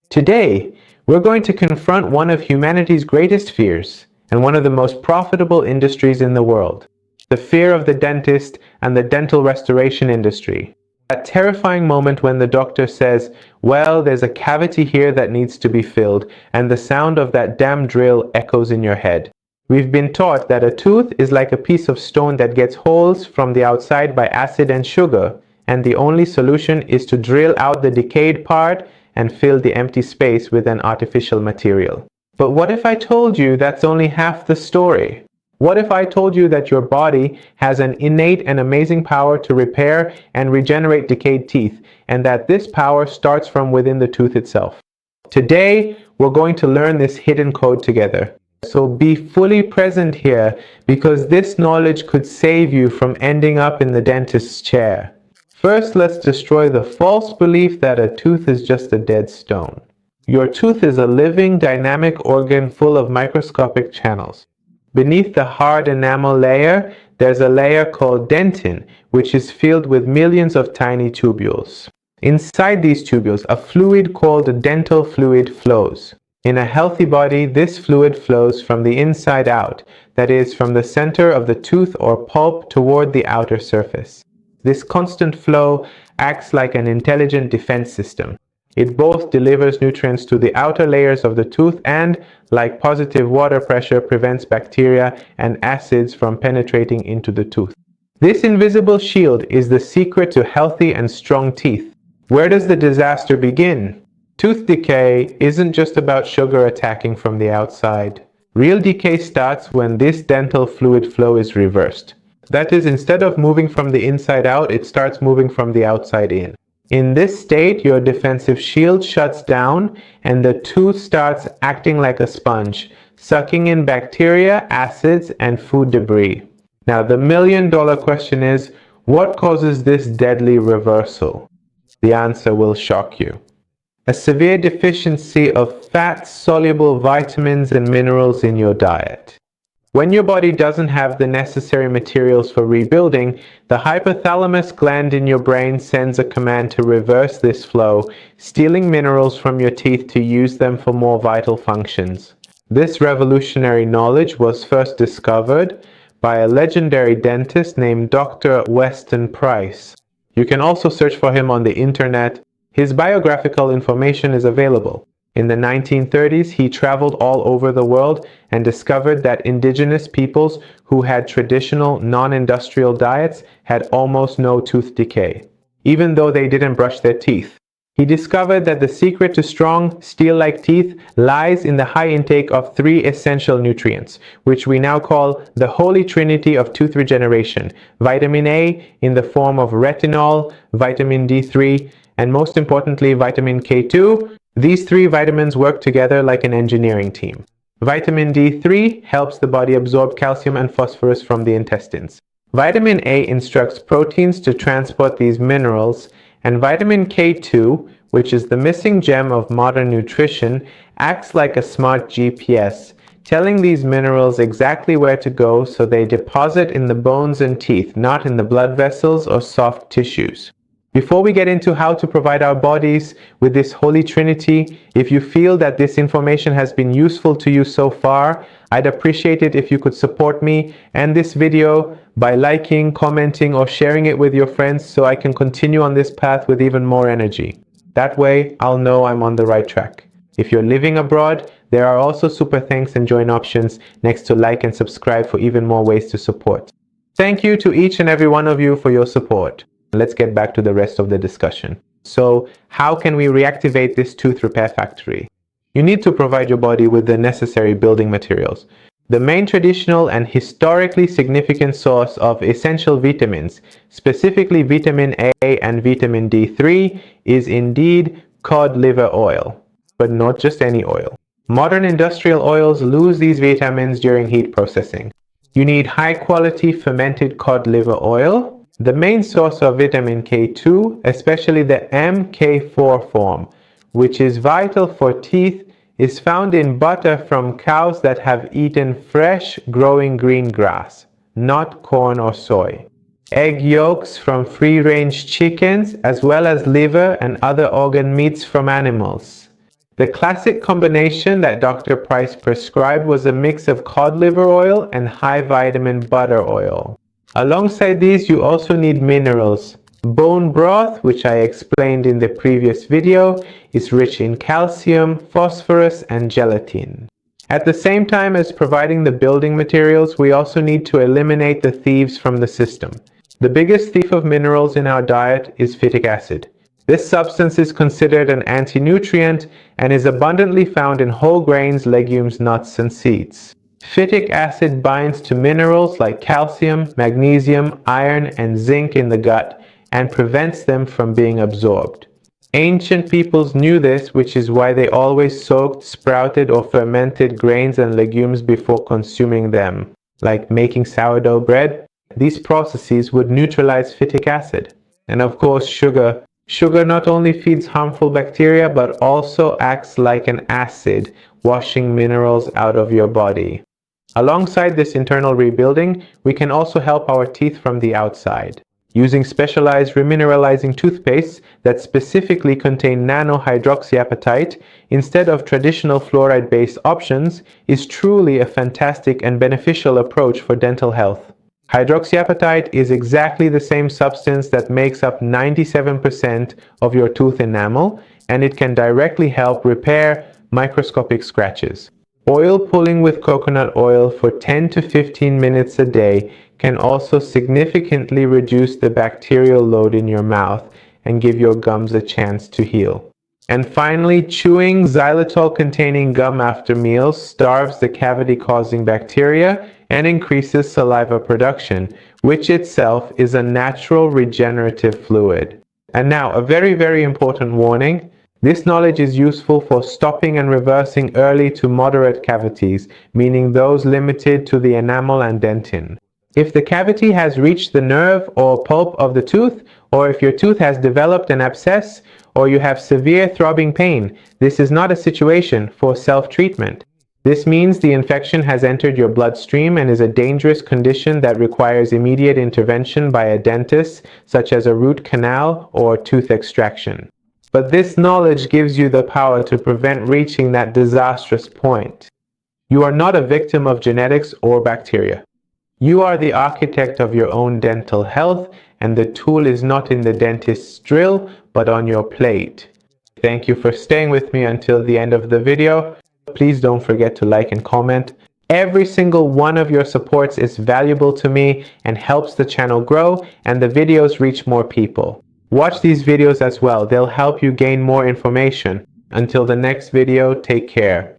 Today, we're going to confront one of humanity's greatest fears and one of the most profitable industries in the world, the fear of the dentist and the dental restoration industry. That terrifying moment when the doctor says, well, there's a cavity here that needs to be filled, and the sound of that damn drill echoes in your head. We've been taught that a tooth is like a piece of stone that gets holes from the outside by acid and sugar, and the only solution is to drill out the decayed part and fill the empty space with an artificial material. But what if I told you that's only half the story? What if I told you that your body has an innate and amazing power to repair and regenerate decayed teeth, and that this power starts from within the tooth itself? Today, we're going to learn this hidden code together. So be fully present here, because this knowledge could save you from ending up in the dentist's chair. First, let's destroy the false belief that a tooth is just a dead stone. Your tooth is a living, dynamic organ full of microscopic channels. Beneath the hard enamel layer, there's a layer called dentin, which is filled with millions of tiny tubules. Inside these tubules, a fluid called dental fluid flows. In a healthy body, this fluid flows from the inside out, that is, from the center of the tooth or pulp toward the outer surface. This constant flow acts like an intelligent defense system. It both delivers nutrients to the outer layers of the tooth and, like positive water pressure, prevents bacteria and acids from penetrating into the tooth. This invisible shield is the secret to healthy and strong teeth. Where does the disaster begin? Tooth decay isn't just about sugar attacking from the outside. Real decay starts when this dental fluid flow is reversed. That is, instead of moving from the inside out, it starts moving from the outside in. In this state, your defensive shield shuts down and the tooth starts acting like a sponge, sucking in bacteria, acids, and food debris. Now, the million-dollar question is, what causes this deadly reversal? The answer will shock you. A severe deficiency of fat-soluble vitamins and minerals in your diet. When your body doesn't have the necessary materials for rebuilding, the hypothalamus gland in your brain sends a command to reverse this flow, stealing minerals from your teeth to use them for more vital functions. This revolutionary knowledge was first discovered by a legendary dentist named Dr. Weston Price. You can also search for him on the internet. His biographical information is available. In the 1930s, he traveled all over the world and discovered that indigenous peoples who had traditional non-industrial diets had almost no tooth decay, even though they didn't brush their teeth. He discovered that the secret to strong, steel-like teeth lies in the high intake of 3 essential nutrients, which we now call the holy trinity of tooth regeneration: vitamin A in the form of retinol, vitamin D3, and most importantly, vitamin K2. These 3 vitamins work together like an engineering team. Vitamin D3 helps the body absorb calcium and phosphorus from the intestines. Vitamin A instructs proteins to transport these minerals, and vitamin K2, which is the missing gem of modern nutrition, acts like a smart GPS, telling these minerals exactly where to go so they deposit in the bones and teeth, not in the blood vessels or soft tissues. Before we get into how to provide our bodies with this holy trinity, if you feel that this information has been useful to you so far, I'd appreciate it if you could support me and this video by liking, commenting, or sharing it with your friends so I can continue on this path with even more energy. That way, I'll know I'm on the right track. If you're living abroad, there are also super thanks and join options next to like and subscribe for even more ways to support. Thank you to each and every one of you for your support. Let's get back to the rest of the discussion. So, how can we reactivate this tooth repair factory? You need to provide your body with the necessary building materials. The main traditional and historically significant source of essential vitamins, specifically vitamin A and vitamin D3, is indeed cod liver oil, but not just any oil. Modern industrial oils lose these vitamins during heat processing. You need high-quality fermented cod liver oil. The main source of vitamin K2, especially the MK4 form, which is vital for teeth, is found in butter from cows that have eaten fresh, growing green grass, not corn or soy. Egg yolks from free-range chickens, as well as liver and other organ meats from animals. The classic combination that Dr. Price prescribed was a mix of cod liver oil and high vitamin butter oil. Alongside these, you also need minerals. Bone broth, which I explained in the previous video, is rich in calcium, phosphorus, and gelatin. At the same time as providing the building materials, we also need to eliminate the thieves from the system. The biggest thief of minerals in our diet is phytic acid. This substance is considered an anti-nutrient and is abundantly found in whole grains, legumes, nuts, and seeds. Phytic acid binds to minerals like calcium, magnesium, iron, and zinc in the gut and prevents them from being absorbed. Ancient peoples knew this, which is why they always soaked, sprouted, or fermented grains and legumes before consuming them, like making sourdough bread. These processes would neutralize phytic acid. And of course, sugar. Sugar not only feeds harmful bacteria, but also acts like an acid, washing minerals out of your body. Alongside this internal rebuilding, we can also help our teeth from the outside. Using specialized remineralizing toothpastes that specifically contain nano-hydroxyapatite instead of traditional fluoride-based options is truly a fantastic and beneficial approach for dental health. Hydroxyapatite is exactly the same substance that makes up 97% of your tooth enamel, and it can directly help repair microscopic scratches. Oil pulling with coconut oil for 10 to 15 minutes a day can also significantly reduce the bacterial load in your mouth and give your gums a chance to heal. And finally, chewing xylitol-containing gum after meals starves the cavity-causing bacteria and increases saliva production, which itself is a natural regenerative fluid. And now, a very, very important warning. This knowledge is useful for stopping and reversing early to moderate cavities, meaning those limited to the enamel and dentin. If the cavity has reached the nerve or pulp of the tooth, or if your tooth has developed an abscess, or you have severe throbbing pain, this is not a situation for self-treatment. This means the infection has entered your bloodstream and is a dangerous condition that requires immediate intervention by a dentist, such as a root canal or tooth extraction. But this knowledge gives you the power to prevent reaching that disastrous point. You are not a victim of genetics or bacteria. You are the architect of your own dental health, and the tool is not in the dentist's drill, but on your plate. Thank you for staying with me until the end of the video. Please don't forget to like and comment. Every single one of your supports is valuable to me and helps the channel grow and the videos reach more people. Watch these videos as well. They'll help you gain more information. Until the next video, take care.